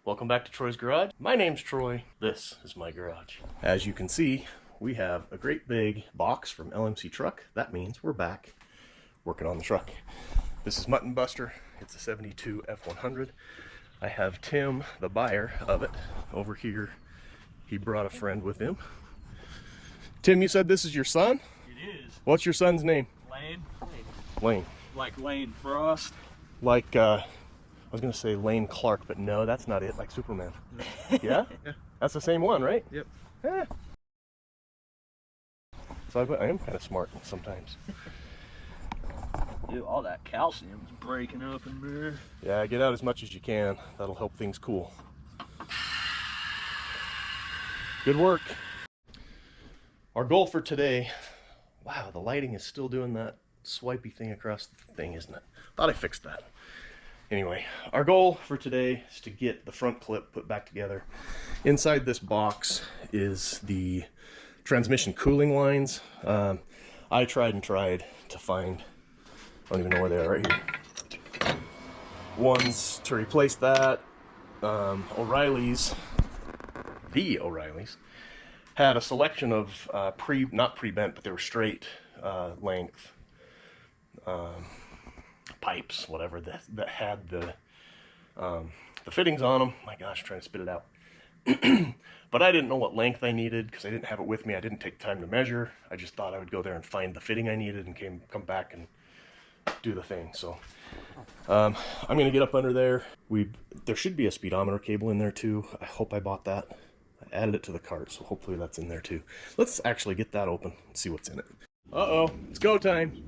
Welcome back to Troy's Garage. My name's Troy. This is my garage. As you can see, we have a great big box from LMC Truck. That means we're back working on the truck. This is Mutton Buster. It's a 72 F100. I have Tim, the buyer of it, over here. He brought a friend with him. Tim, you said this is your son? It is. What's your son's name? Lane. Lane. Like Lane Frost. Like, I was going to say Lane Clark, but no, that's not it. Like Superman. Yeah? Yeah. That's the same one, right? Yep. Eh. So I am kind of smart sometimes. Dude, all that calcium's breaking up in there. Yeah, get out as much as you can. That'll help things cool. Good work. Our goal for today, wow, the lighting is still doing that swipey thing across the thing, isn't it? Thought I fixed that. Anyway, our goal for today is to get the front clip put back together. Inside this box is the transmission cooling lines. I tried to find, I don't even know where they are, right here. Ones to replace that. O'Reilly's, the O'Reilly's, had a selection of not pre-bent, but they were straight length pipes, whatever, that had the fittings on them. My gosh, trying to spit it out. But I didn't know what length I needed because I didn't have it with me. I didn't take time to measure. I just thought I would go there and find the fitting I needed and come back and do the thing. So I'm gonna get up under there. There should be a speedometer cable in there too. I hope I bought that. I added it to the cart, so hopefully that's in there too. Let's actually get that open and see what's in it. Uh-oh, it's go time.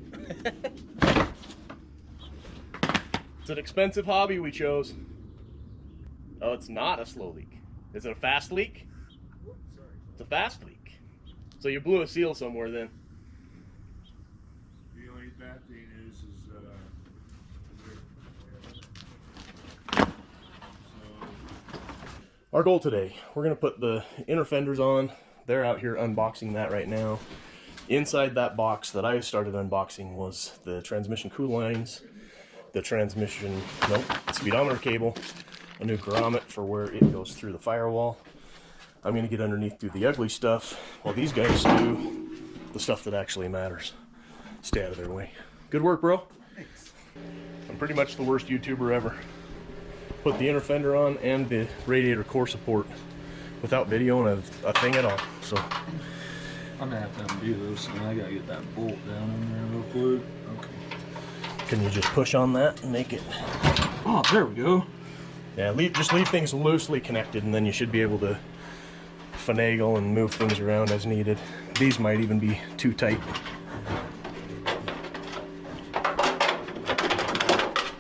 It's an expensive hobby we chose. Oh, it's not a slow leak. Is it a fast leak? Sorry. It's a fast leak. So you blew a seal somewhere then. The only bad thing is Our goal today, we're going to put the inner fenders on. They're out here unboxing that right now. Inside that box that I started unboxing was the transmission cool lines, the transmission, speedometer cable, a new grommet for where it goes through the firewall. I'm going to get underneath, do the ugly stuff, while these guys do the stuff that actually matters. Stay out of their way. Good work, bro. Thanks. I'm pretty much the worst YouTuber ever. Put the inner fender on and the radiator core support without video and a thing at all. So I'm gonna have to undo this, and I gotta get that bolt down in there real quick. Okay. can you just push on that and make it? Oh, there we go. Yeah, just leave things loosely connected, and then you should be able to finagle and move things around as needed. These might even be too tight.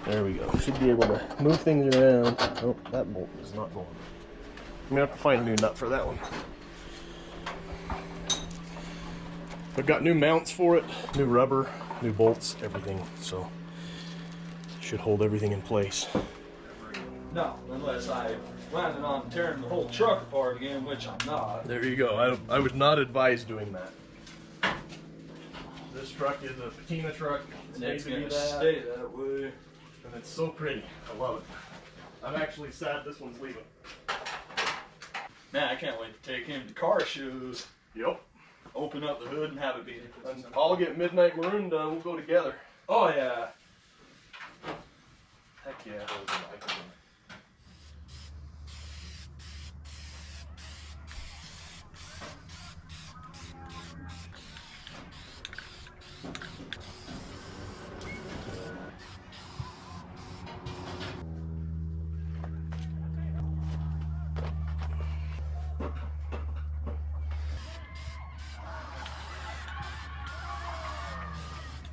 There we go. Should be able to move things around. Oh, that bolt is not going. I'm gonna have to find a new nut for that one. I've got new mounts for it, new rubber, new bolts, everything. So should hold everything in place. No, unless I landed on tearing the whole truck apart again, which I'm not. There you go. I would not advise doing that. This truck is a patina truck. And it's made to be gonna that. stay that way. And it's so pretty. I love it. I'm actually sad this one's leaving. Man, I can't wait to take him to car shows. Yep. Open up the hood and have it be. And I'll get Midnight Maroon done. We'll go together. Oh yeah. Heck yeah.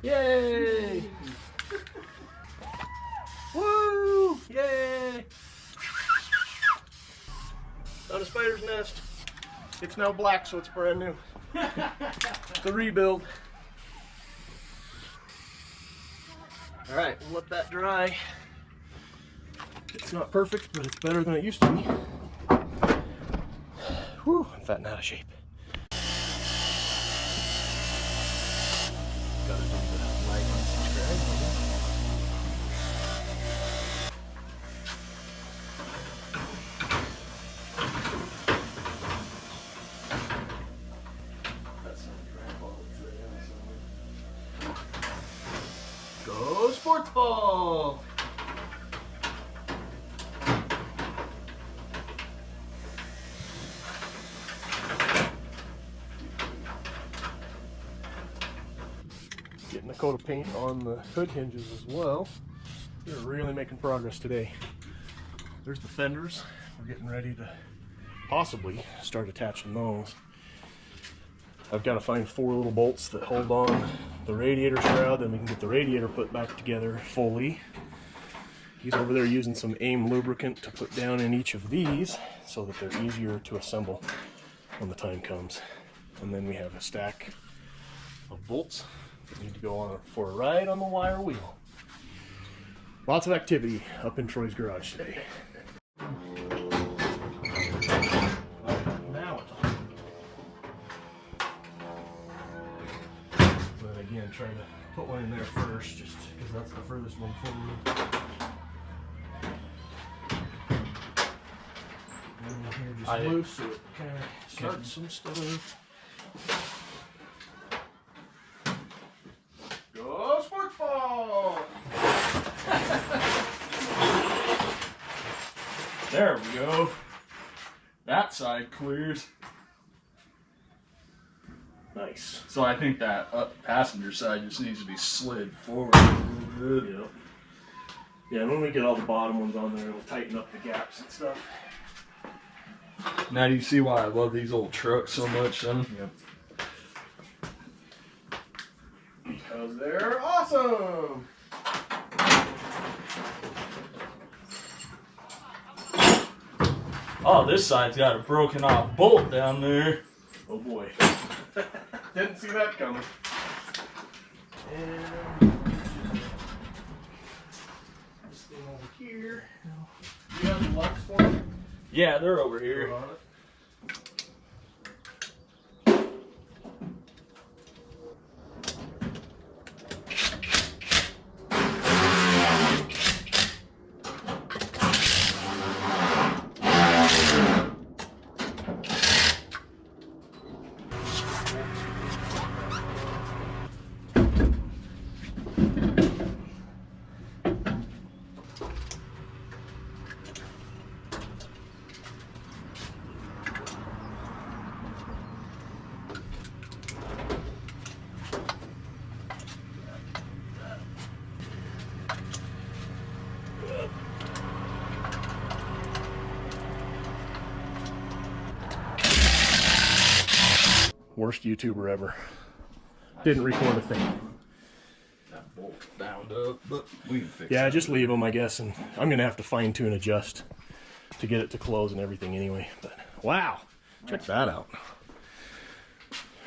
Yay! Woo! Yay! Not a spider's nest. It's now black, so it's brand new. It's a rebuild. Alright, we'll let that dry. It's not perfect, but it's better than it used to be. Whew, I'm fat and out of shape. Gotta do the like and subscribe. ball. Getting a coat of paint on the hood hinges as well. We're really making progress today. There's the fenders. We're getting ready to possibly start attaching those. I've got to find 4 little bolts that hold on the radiator shroud, then we can get the radiator put back together fully. He's over there using some AIM lubricant to put down in each of these so that they're easier to assemble when the time comes. And then we have a stack of bolts that need to go on for a ride on the wire wheel. Lots of activity up in Troy's garage today. Now it's on. But again, try to put one in there first, just because that's the furthest one forward. And here just loose, so it kind of starts some stuff. Go sports ball! There we go. That side clears. Nice. So I think that passenger side just needs to be slid forward a little bit. Yep. Yeah, when we get all the bottom ones on there, it'll tighten up the gaps and stuff. Now do you see why I love these old trucks so much, son? Yep. Because they're awesome! Oh, this side's got a broken off bolt down there. Oh boy. Didn't see that coming. And this thing over here. You have the locks for me? Yeah, they're over here. Put on it. Worst YouTuber ever. Didn't record a thing. That bolt bound up, but we can fix it. Yeah, just leave them, I guess, and I'm gonna have to fine tune adjust to get it to close and everything anyway. But wow, check that out.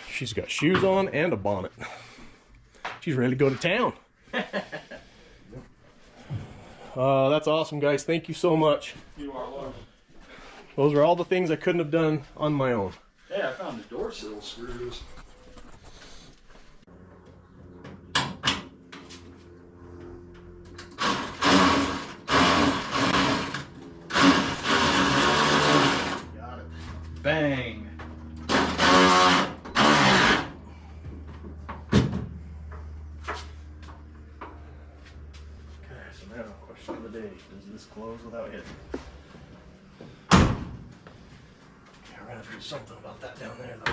She's got shoes on and a bonnet. She's ready to go to town. That's awesome, guys. Thank you so much. You are welcome. Those are all the things I couldn't have done on my own. Hey, I found the door sill screws. Got it. Bang. Okay, so now, question of the day. Does this close without hitting? We're gonna have to do something about that down there, though.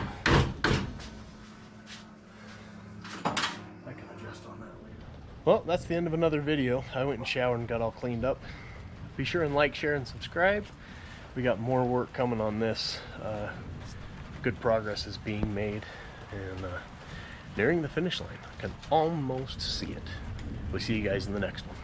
I can adjust on that later. Well, that's the end of another video. I went and showered and got all cleaned up. Be sure and like, share, and subscribe. We got more work coming on this. Good progress is being made, and nearing the finish line. I can almost see it. We'll see you guys in the next one.